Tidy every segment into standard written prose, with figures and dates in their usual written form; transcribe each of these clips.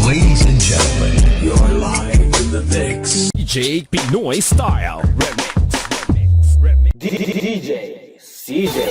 Ladies and gentlemen, you're live in the mix. DJ Pinoy Style DJ CJ.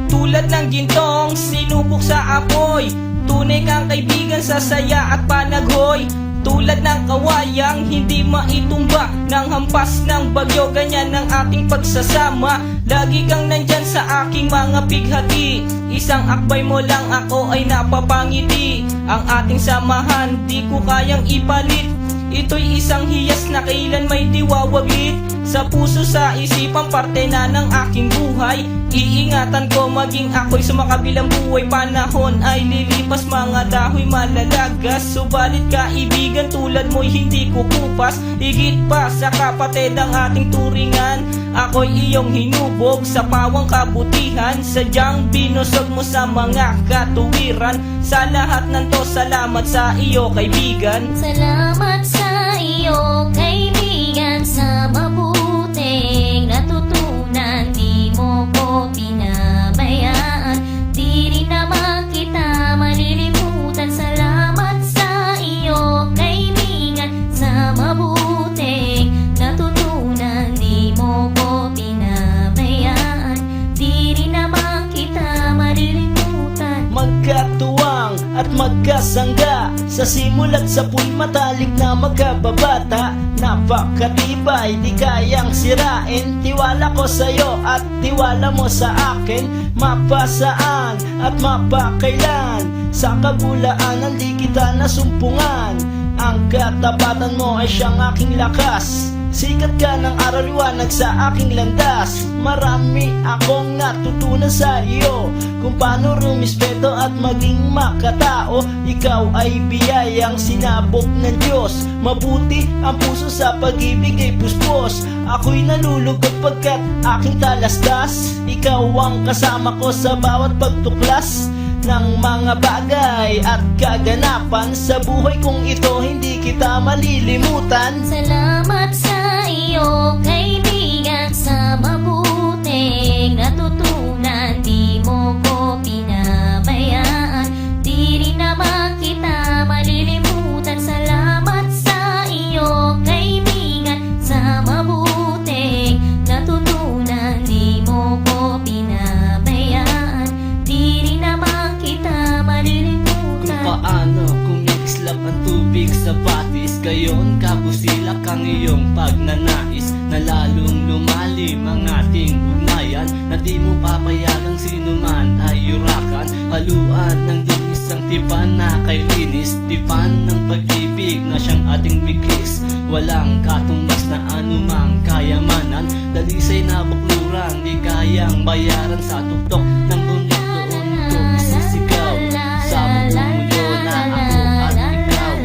Tulad ng gintong sinubok sa apoy, tunay kang kaibigan sa saya at panaghoy. Tulad ng kawayang hindi maitumba ng hampas ng bagyo, ganyan ang ating pagsasama. Lagi kang nandyan sa aking mga bighati, isang akbay mo lang ako ay napapangiti. Ang ating samahan di ko kayang ipalit, ito'y isang hiyas na kailan may diwawaglit. Sa puso, sa isipan, parte na ng aking buhay. Iingatan ko maging ako'y sumakabilang buhay. Panahon ay lilipas, mga dahoy malalagas. Subalit kaibigan tulad mo'y hindi kukupas. Higit pa sa kapatid ang ating turingan, ako'y iyong hinubog sa pawang kabutihan. Sadyang binusog mo sa mga katuwiran. Sa lahat ng to, salamat sa iyo kaibigan. Salamat sa iyo, kaibigan, sa mabuting natutunan. Di mo ko pinabayaan, di rin naman kita malilimutan. Salamat sa iyo, kaibigan, sa mabuting natutunan. Di mo ko pinabayaan, di rin naman kita malilimutan. Magkatuwang at magkasangga, sa simula't sa puy matalik na magkababata. Napakatibay, di kayang sirain. Tiwala ko sa'yo at tiwala mo sa akin. Mapasaan at mapakailan, sa kabulaanan di kita nasumpungan. Ang katapatan mo ay siyang aking lakas. Sikat ka ng araw, liwanag sa aking landas. Marami akong natutunan sa iyo, kung paano rumispeto at maging makatao. Ikaw ay biyayang sinabok ng Diyos. Mabuti ang puso, sa pag-ibig ay puspos. Ako'y nalulugod pagkat aking talastas. Ikaw ang kasama ko sa bawat pagtuklas ng mga bagay at kaganapan. Sa buhay kong ito hindi kita malilimutan. Salamat sa iyo, kaibigan, sa mabuting natutunan. Di mo ko pinabayaan, di rin naman kita malilimutan. Salamat sa iyo, kaibigan, sa mabuting natutunan. Di mo ko pinabayaan, di rin naman kita malilimutan. Kung paano kumikislap ang tubig sa batis, gayon kabusilak ang iyong pagnanais, na lalong lumalim ang ating ugnayan. Na di mo papayagang sino man ay yurakan. Haluan ng linis ang tipan na kay linis, tipan ng pag-ibig na siyang ating bigis. Walang katumbas na anumang kayamanan, dalisay na bakluran di kayang bayaran. Sa tuktok ng bundok doon ko isisigaw, sa mundo na ako at ikaw.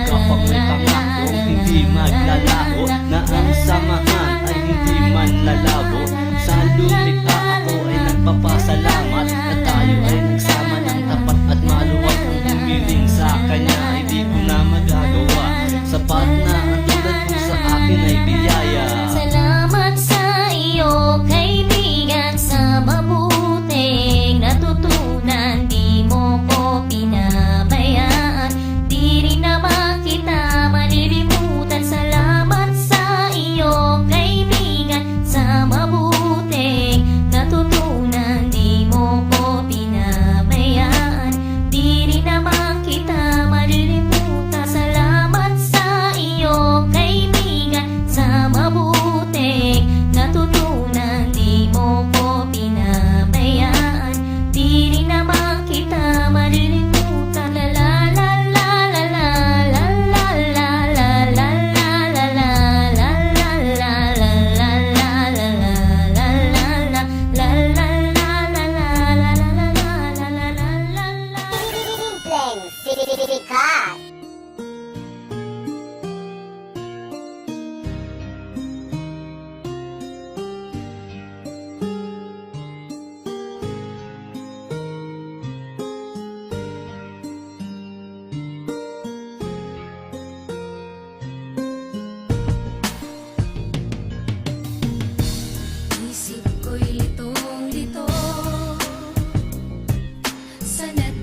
Kapag may pangako hindi maglalaho, na ang samahan ay hindi man lalabo. Sa lumikha ako ay nagpapasalamat, na tayo ay nagsama ng tapat at maluwag. Kung humiling sa kanya ay di ko na magagawa. Sapat na ang tulad mo sa akin ay biyaya. Salamat sa iyo, kaibigan, sa mabuting natutunan. Di mo ko pinabayaan, di rin naman kita malilimutan. Salamat sa iyo, kaibigan, sa mabuting natutunan. Di mo ko pinabayaan, di rin naman kita malilimutan. Salamat sa iyo, kaibigan, sa mabuting natutunan. Di mo ko pinabayaan, di rin naman kita malilimutan. La la la la la la la la la la la la la la la la la Isip ko'y litong-lito, sana't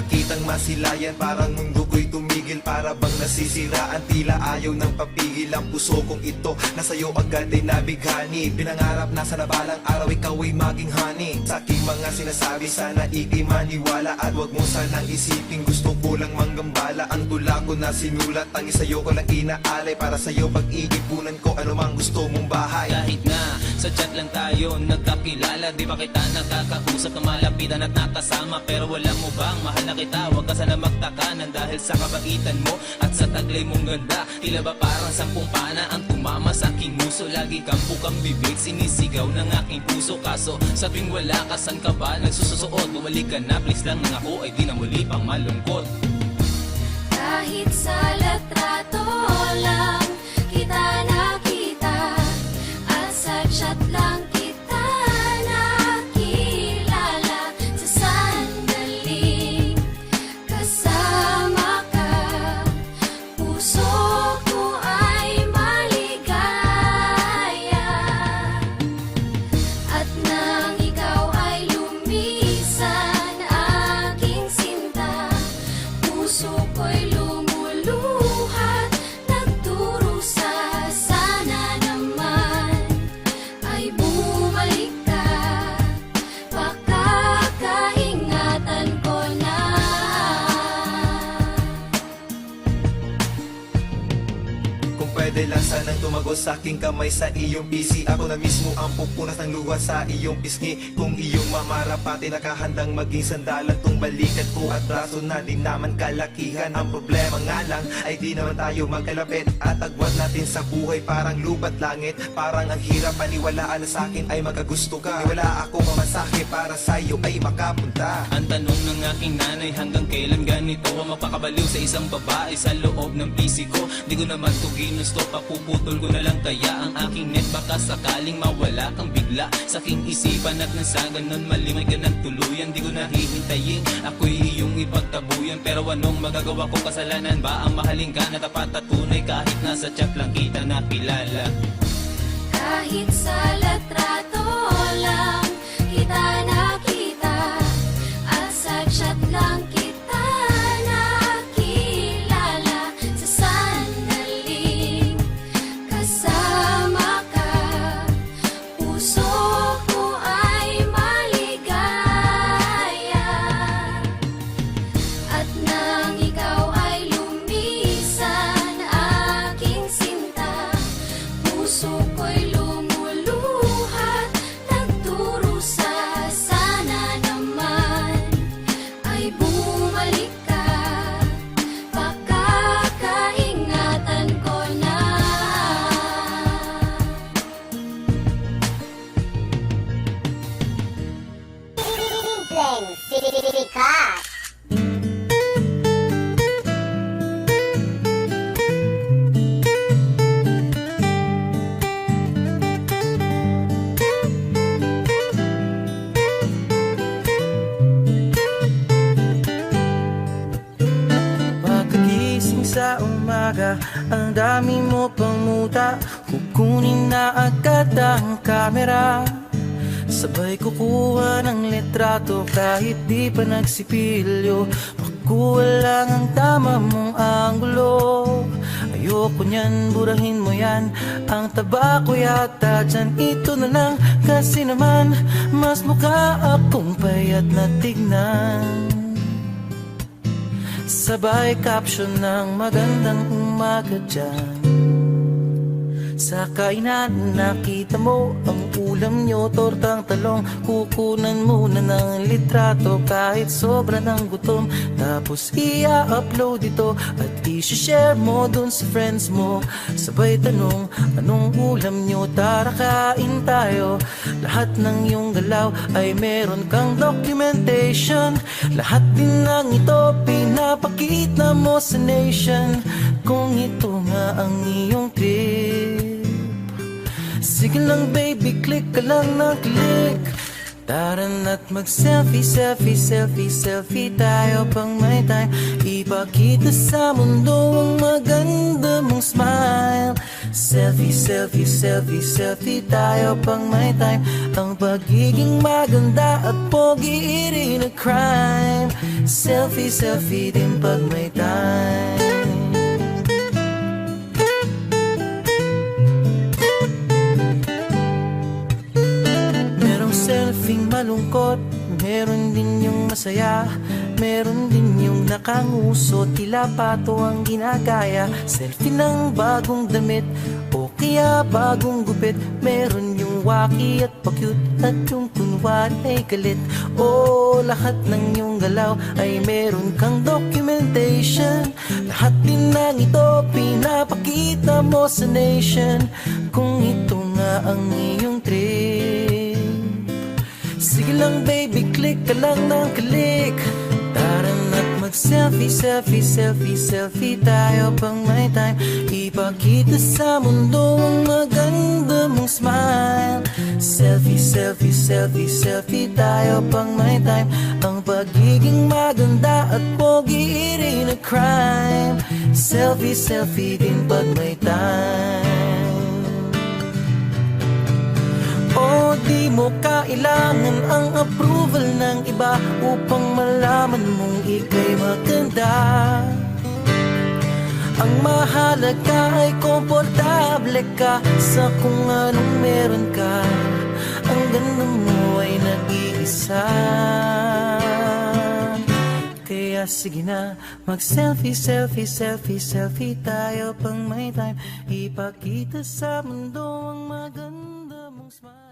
nakitang masilayan. Parang mundo ko'y tumigil, para bang nasisiraan. Tila ayaw ng papigil ang puso kong ito. Nasa'yo agad ay nabighani. Pinangarap na sa nabalang araw ikaw ay maging honey. Sa aking mga sinasabi sana ikay maniwala. At wag mo sanang isipin gusto ko lang manggambala. Ang tula ko na sinulat, ang isayo ko lang inaalay. Para sa'yo pag-iipunan ko ano mang gusto mong bahay. Kahit na sa chat lang tayo nagkakilala, di ba kita nakakausap na malapitan at nakasama? Pero wala mo bang mahal na kita? Huwag ka sana magtakanan dahil sa kabaitan mo at sa taglay mong ganda. Tila ba parang 10 pana ang tumama sa aking muso? Lagi kang bukang bibig, sinisigaw ng aking puso. Kaso sa tuwing wala ka, san ka ba nagsususuot? Bumalik ka na please lang, nang ako ay di na muli pang malungkot. Kahit sa litrato lang kita nakita, at sa chat lang kita nakilala. Sa sandaling kasama ka, puso ko ay maligaya. At nang ikaw ay lumisan, aking sinta, puso ko'y lumuluhat, nagdurusa. Sana naman ay bumalik ka, pakakaingatan ko na. Kung pwede lang sanang tumagos sa aking kamay sa iyong PC. Ako na mismo ang pupunas ng luha sa iyong pisngi. Kung iyong mamarapati, nakahandang maging sandalan tong balikat ko at braso na di naman kalakihan. Ang problema nga lang ay di naman tayo magkalapit. At agwat natin sa buhay parang lupat langit. Parang ang hirap paniwalaan na sa akin ay magagusto ka. Di wala akong mamasahe para sa iyo ay makapunta. Ang tanong ng aking nanay, hanggang kailan ganito ang mapakabaliw sa isang babae sa loob ng PC ko? Di ko naman to ginusto, papuputol ko na lang kaya ang aking net. Baka sakaling mawala kang bigla sa aking isipan, at nang sa ganon malimay ka ng tuluyan. Di ko nahihintayin ako'y iyong ipagtabuyan. Pero anong magagawa ko, kasalanan ba ang mahalin ka na tapat at tunay? Kahit nasa chat lang kita nakilala. Kahit sa litrato lang kita nakita, at sa chat lang kita nakilala. Sa sandaling kasama ka, puso ko ay maligaya. At nang ikaw ay lumisan, aking sinta, puso ko'y lumuluhat, nagdurusa. Sana naman ay bumalik ka, pakakaingatan ko na. Pagkagising sa umaga, ang dami mo pang muta. Kukunin na agad ang kamera, sabay kukuha ng litrato kahit di pa nagsipilyo. Makuha lang ang tama mong anggulo. Ayoko niyan, burahin mo yan. Ang taba ko yata dyan, ito na lang. Kasi naman, mas mukha akong payat na tignan. Sabay caption ng magandang umaga dyan. Sa kainan nakita mo ang ulam nyo, tortang talong. Kukunan muna ng litrato kahit sobra ng gutom. Tapos i-upload ito at i-share mo dun sa friends mo. Sabay tanong, anong ulam nyo? Tara kain tayo. Lahat ng iyong galaw ay meron kang documentation. Lahat din ng ito pinapakita mo sa nation. Kung ito nga ang iyong trip, sige lang baby, click ka lang ng click. Tara na't mag-selfie, selfie, selfie, selfie tayo pang may time. Ipakita sa mundo ang maganda mong smile. Selfie, selfie, selfie, selfie tayo pang may time. Ang pagiging maganda at pogi rin a crime. Selfie, selfie din pag may time. Merong selfie malungkot, meron din yung masaya. Meron din yung nakanguso, tila pato ang ginagaya. Selfie ng bagong damit o kaya bagong gupit. Meron yung waki at pa-cute at yung kunwari ay galit. O lahat ng yung galaw ay meron kang documentation. Lahat din ng ito pinapakita mo sa nation. Kung ito nga ang iyong trip, sige lang baby, click ka lang ng click. Tara na't mag-selfie, selfie, selfie, selfie tayo pang may time. Ipakita sa mundo ang maganda mong smile. Selfie, selfie, selfie, selfie tayo pang may time. Ang pagiging maganda at pogi rin a crime. Selfie, selfie din pag may time. O di mo kailangan ang approval ng iba upang malaman mong ika'y maganda. Ang mahalaga ay komportable ka sa kung anong meron ka. Ang ganda mo ay nag-iisa. Kaya sige na, mag-selfie, selfie, selfie, selfie tayo pang may time. Ipakita sa mundo ang maganda mong smile.